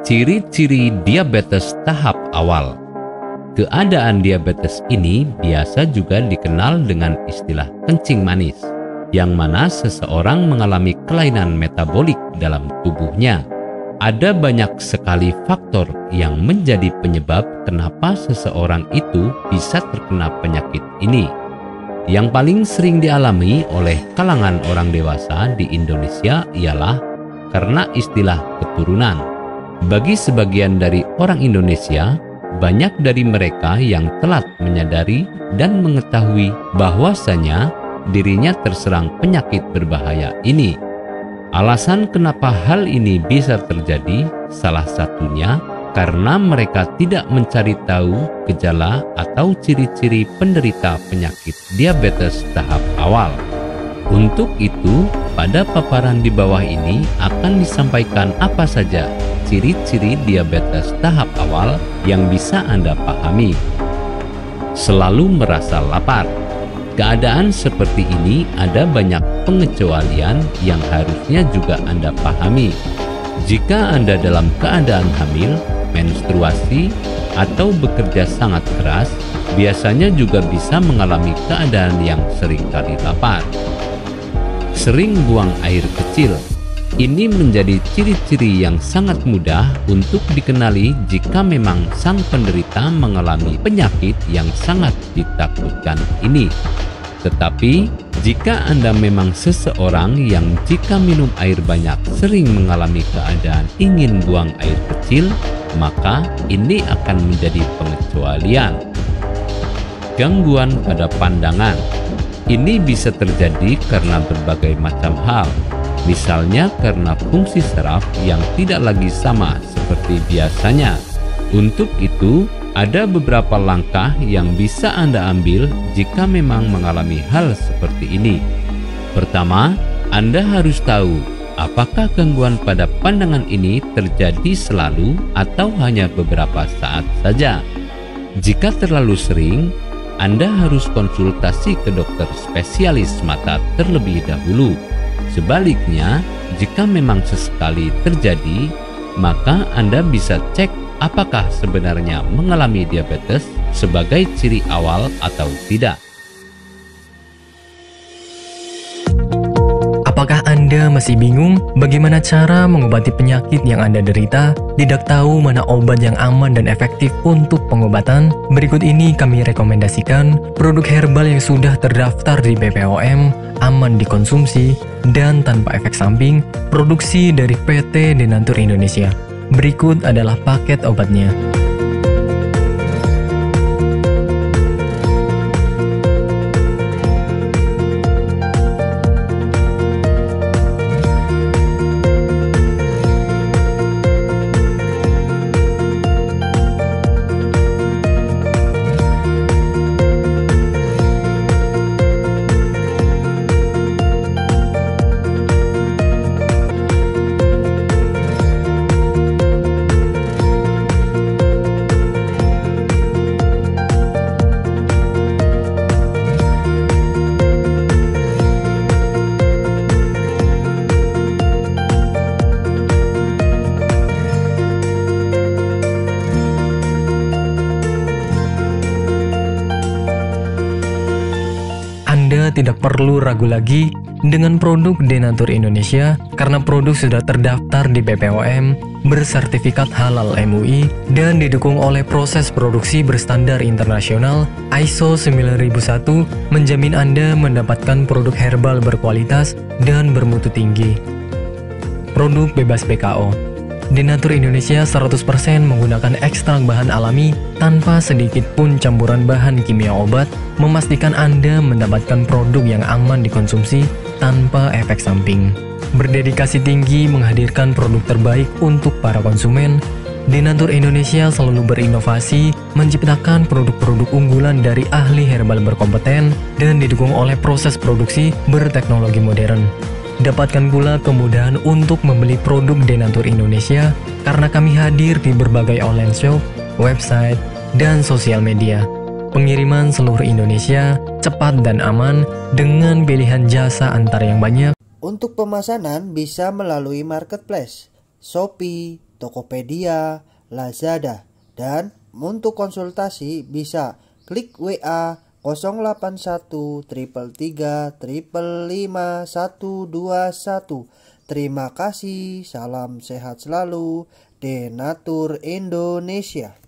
Ciri-ciri diabetes tahap awal. Keadaan diabetes ini biasa juga dikenal dengan istilah kencing manis, yang mana seseorang mengalami kelainan metabolik dalam tubuhnya. Ada banyak sekali faktor yang menjadi penyebab kenapa seseorang itu bisa terkena penyakit ini. Yang paling sering dialami oleh kalangan orang dewasa di Indonesia ialah karena istilah keturunan. Bagi sebagian dari orang Indonesia, banyak dari mereka yang telat menyadari dan mengetahui bahwasanya dirinya terserang penyakit berbahaya ini. Alasan kenapa hal ini bisa terjadi salah satunya karena mereka tidak mencari tahu gejala atau ciri-ciri penderita penyakit diabetes tahap awal. Untuk itu, pada paparan di bawah ini akan disampaikan apa saja ciri-ciri diabetes tahap awal yang bisa Anda pahami. Selalu merasa lapar. Keadaan seperti ini ada banyak pengecualian yang harusnya juga Anda pahami. Jika Anda dalam keadaan hamil, menstruasi, atau bekerja sangat keras, biasanya juga bisa mengalami keadaan yang seringkali lapar. Sering buang air kecil. Ini menjadi ciri-ciri yang sangat mudah untuk dikenali jika memang sang penderita mengalami penyakit yang sangat ditakutkan ini. Tetapi, jika Anda memang seseorang yang jika minum air banyak sering mengalami keadaan ingin buang air kecil, maka ini akan menjadi pengecualian. Gangguan pada pandangan. Ini bisa terjadi karena berbagai macam hal. Misalnya karena fungsi saraf yang tidak lagi sama seperti biasanya. Untuk itu, ada beberapa langkah yang bisa Anda ambil jika memang mengalami hal seperti ini. Pertama, Anda harus tahu apakah gangguan pada pandangan ini terjadi selalu atau hanya beberapa saat saja. Jika terlalu sering, Anda harus konsultasi ke dokter spesialis mata terlebih dahulu. Sebaliknya, jika memang sesekali terjadi, maka Anda bisa cek apakah sebenarnya mengalami diabetes sebagai ciri awal atau tidak. Apakah Anda masih bingung bagaimana cara mengobati penyakit yang Anda derita? Tidak tahu mana obat yang aman dan efektif untuk pengobatan? Berikut ini kami rekomendasikan produk herbal yang sudah terdaftar di BPOM, aman dikonsumsi, dan tanpa efek samping, produksi dari PT Denatur Indonesia. Berikut adalah paket obatnya. Anda tidak perlu ragu lagi dengan produk Denatur Indonesia karena produk sudah terdaftar di BPOM, bersertifikat halal MUI, dan didukung oleh proses produksi berstandar internasional ISO 9001, menjamin Anda mendapatkan produk herbal berkualitas dan bermutu tinggi. Produk bebas BKO. Denatur Indonesia 100% menggunakan ekstrak bahan alami tanpa sedikit pun campuran bahan kimia obat, memastikan Anda mendapatkan produk yang aman dikonsumsi tanpa efek samping. Berdedikasi tinggi menghadirkan produk terbaik untuk para konsumen, Denatur Indonesia selalu berinovasi, menciptakan produk-produk unggulan dari ahli herbal berkompeten dan didukung oleh proses produksi berteknologi modern. Dapatkan pula kemudahan untuk membeli produk Denatur Indonesia karena kami hadir di berbagai online shop, website, dan sosial media. Pengiriman seluruh Indonesia cepat dan aman dengan pilihan jasa antar yang banyak. Untuk pemesanan bisa melalui marketplace, Shopee, Tokopedia, Lazada. Dan untuk konsultasi bisa klik WA 081 333 555 121. Terima kasih, salam sehat selalu, Denatur Indonesia.